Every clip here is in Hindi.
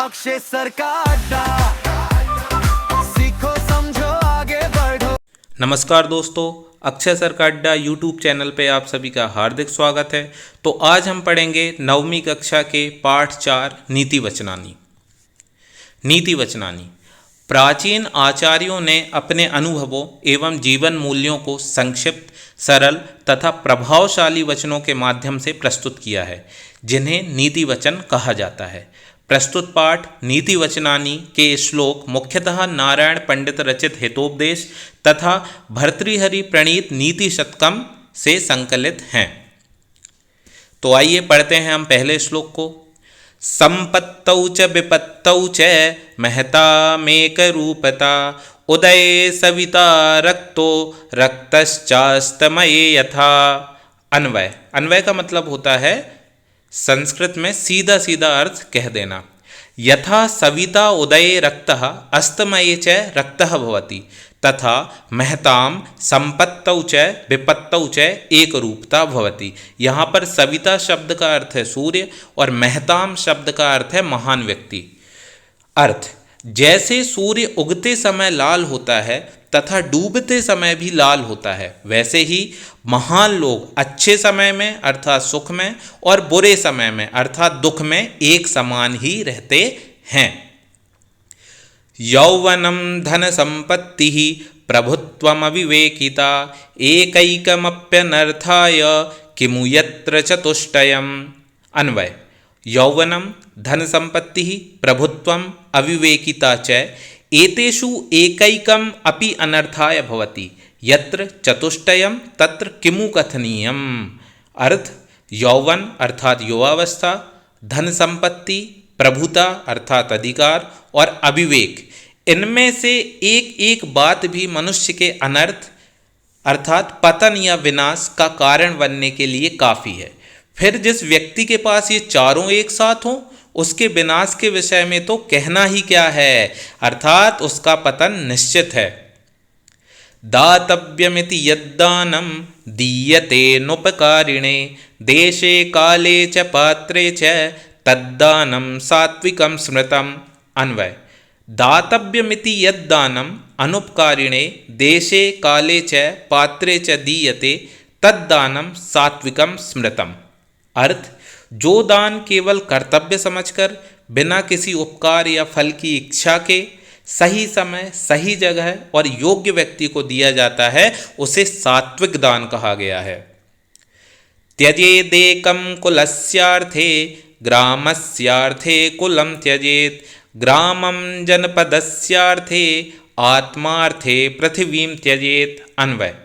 अक्षय सर का अड्डा, सीखो समझो आगे बढ़ो। नमस्कार दोस्तों, अक्षय सर का अड्डा यूट्यूब चैनल पे आप सभी का हार्दिक स्वागत है। तो आज हम पढ़ेंगे 9वीं कक्षा के पाठ 4 नीति वचनानी। नीति वचनानी प्राचीन आचार्यों ने अपने अनुभवों एवं जीवन मूल्यों को संक्षिप्त, सरल तथा प्रभावशाली वचनों के माध्यम से प्रस्तुत किया है, जिन्हें नीति वचन कहा जाता है। प्रस्तुत पाठ नीति वचनानी के श्लोक मुख्यतः नारायण पंडित रचित हितोपदेश तथा भर्तृहरि प्रणीत नीति शतकम से संकलित हैं। तो आइए पढ़ते हैं हम पहले श्लोक को। संपत्तौ च विपत्तौ च महतामेक रूपता, उदये सविता रक्तो रक्तश्चास्तमये यथा। अन्वय। अन्वय का मतलब होता है संस्कृत में सीधा सीधा अर्थ कह देना। यथा सविता उदये रक्तः अस्तमये च रक्तः भवति, तथा महताम संपत्तौ च विपत्तौ च एक रूपता भवति। यहाँ पर सविता शब्द का अर्थ है सूर्य और महताम शब्द का अर्थ है महान व्यक्ति। अर्थ, जैसे सूर्य उगते समय लाल होता है तथा डूबते समय भी लाल होता है, वैसे ही महान लोग अच्छे समय में अर्थात सुख में और बुरे समय में अर्थात दुख में एक समान ही रहते हैं। यौवनम धन संपत्ति प्रभुत्वम अविवेकिता, एकैकमप्यनर्थाय किमु यत्र चतुष्टयम्। अन्वय। यौवनम धन संपत्ति प्रभुत्वम अविवेकिता च एतेषु एकैकम अपि अनर्थाय भवति, यत्र चतुष्टयम तत्र किमु कथनीयम्। अर्थ, यौवन अर्थात युवावस्था, धन संपत्ति, प्रभुता अर्थात अधिकार और अविवेक, इनमें से एक एक बात भी मनुष्य के अनर्थ अर्थात पतन या विनाश का कारण बनने के लिए काफ़ी है। फिर जिस व्यक्ति के पास ये चारों एक साथ हों, उसके विनाश के विषय में तो कहना ही क्या है, अर्थात उसका पतन निश्चित है। दातव्यमिति यद्दानं दीयते नुपकारिणे, देशे काले च पात्रे च तद्दानं सात्विकं स्मृतम्। अन्वय। दातव्यमिति यद्दानं अनुपकारिणे देशे काले च पात्रे च दीयते तद्दानं सात्विकं स्मृतम्। अर्थ, जो दान केवल कर्तव्य समझकर बिना किसी उपकार या फल की इच्छा के सही समय, सही जगह और योग्य व्यक्ति को दिया जाता है, उसे सात्विक दान कहा गया है। त्यजेदेकं कुलस्यार्थे ग्रामस्यार्थे कुलं त्यजेत, ग्रामं जनपदस्यार्थे आत्मार्थे पृथिवीं त्यजेत। अन्वय।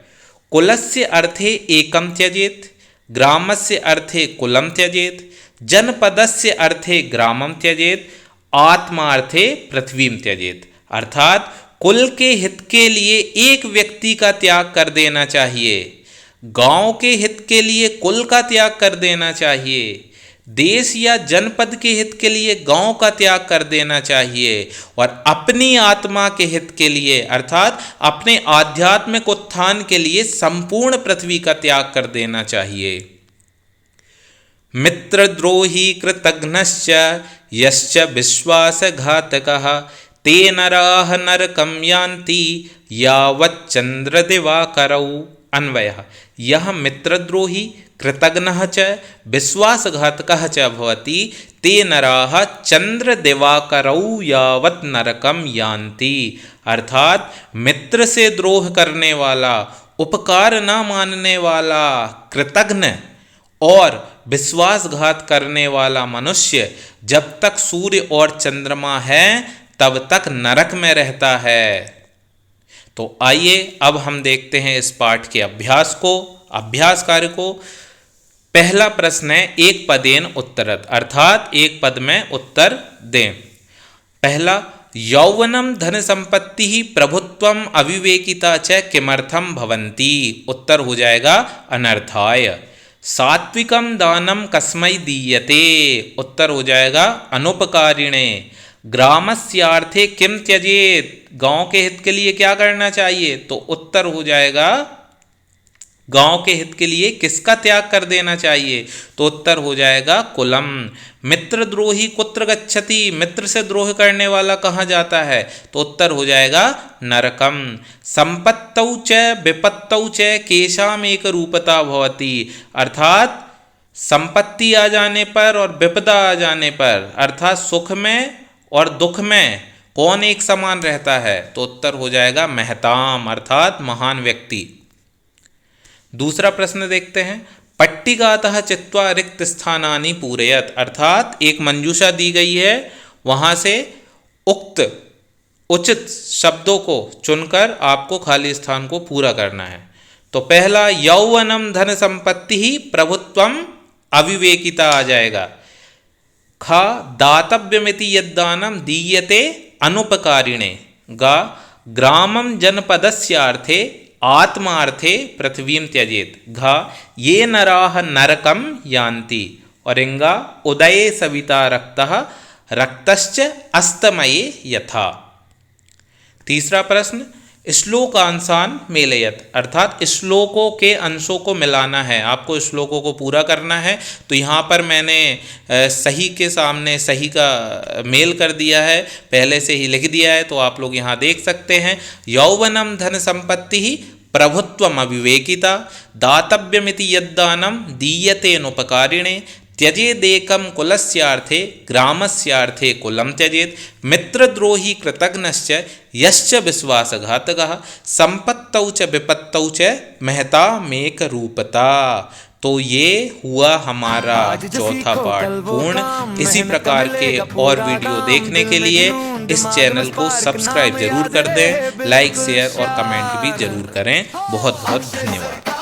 कुलस्य अर्थे एकं त्यजेत, ग्रामस्य अर्थे कुलं त्यजेत, जनपदस्य अर्थे ग्रामं त्यजेत, आत्मार्थे पृथ्वीं त्यजेत। अर्थात कुल के हित के लिए एक व्यक्ति का त्याग कर देना चाहिए, गांव के हित के लिए कुल का त्याग कर देना चाहिए, देश या जनपद के हित के लिए गांव का त्याग कर देना चाहिए और अपनी आत्मा के हित के लिए अर्थात अपने आध्यात्मिक उत्थान के लिए संपूर्ण पृथ्वी का त्याग कर देना चाहिए। मित्रद्रोही कृतघ्नश्च यश्च विश्वासघातकः, ते नराः नरकं यान्ति यावच्चन्द्रदिवाकरौ। अन्वयः। यह मित्रद्रोही कृतघ्नः च विश्वासघातकः च भवति, ते नराः चंद्रदिवाकरौ यावत् नरकं यान्ति। अर्थात मित्र से द्रोह करने वाला, उपकार न मानने वाला, कृतघ्न और विश्वासघात करने वाला मनुष्य जब तक सूर्य और चंद्रमा है तब तक नरक में रहता है। तो आइए अब हम देखते हैं इस पाठ के अभ्यास कार्य को। पहला प्रश्न है एक पदेन उत्तरत, अर्थात एक पद में उत्तर दें। पहला, यौवनम धन संपत्ति ही प्रभुत्वम अविवेकिता च किमर्थम भवन्ति। उत्तर हो जाएगा अनर्थाय। सात्विकम दानम कस्मै दीयते। उत्तर हो जाएगा अनुपकारिणे। ग्रामस्यार्थे किम त्यजेत। गांव के हित के लिए क्या करना चाहिए, तो उत्तर हो जाएगा गांव के हित के लिए किसका त्याग कर देना चाहिए? तो उत्तर हो जाएगा कुलम। मित्रद्रोही कुत्र गच्छति, मित्र से द्रोह करने वाला कहाँ जाता है? तो उत्तर हो जाएगा नरकम। संपत्तौ च विपत्तौ च केशाम एक रूपता भवति, अर्थात संपत्ति आ जाने पर और विपदा आ जाने पर, अर्थात सुख में और दुख में कौन एक समान रहता है? तो उत्तर हो जाएगा महताम, अर्थात महान व्यक्ति। दूसरा प्रश्न देखते हैं। पट्टिकातः चित्वा रिक्त स्थानानि पूरयत, अर्थात एक मंजूषा दी गई है, वहां से उक्त उचित शब्दों को चुनकर आपको खाली स्थान को पूरा करना है। तो पहला यौवनम धन संपत्ति ही प्रभुत्वम अविवेकिता आ जाएगा। खा दातव्यमिति यद्दानम दीयते अनुपकारिणे। गा ग्रामम जनपदस्यार्थे आत्मार्थे पृथ्वीम त्यजेत। घा ये नराः नरकम यान्ति। और इंगा उदये सविता रक्तः रक्तश्च अस्तमये यथा। तीसरा प्रश्न श्लोकांशान मेलयत, अर्थात श्लोकों के अंशों को मिलाना है, आपको श्लोकों को पूरा करना है। तो यहाँ पर मैंने सही के सामने सही का मेल कर दिया है, पहले से ही लिख दिया है, तो आप लोग यहाँ देख सकते हैं। यौवनम धन संपत्ति ही प्रभुत्वम अविवेकिता, दातव्यमिति यद्दानम दीयतेनुपकारिणे, त्यजेदेकम कुलस्यार्थे ग्रामस्यार्थे कुलम त्यजेत, मित्रद्रोही कृतघ्नश्च यश्च विश्वासघातकः, संपत्तौ च विपत्तौ च महता मेक रूपता। तो ये हुआ हमारा चौथा पार्ट पूर्ण। इसी प्रकार के और वीडियो देखने के लिए इस चैनल को सब्सक्राइब जरूर कर दें, लाइक शेयर और कमेंट भी जरूर करें। बहुत बहुत धन्यवाद।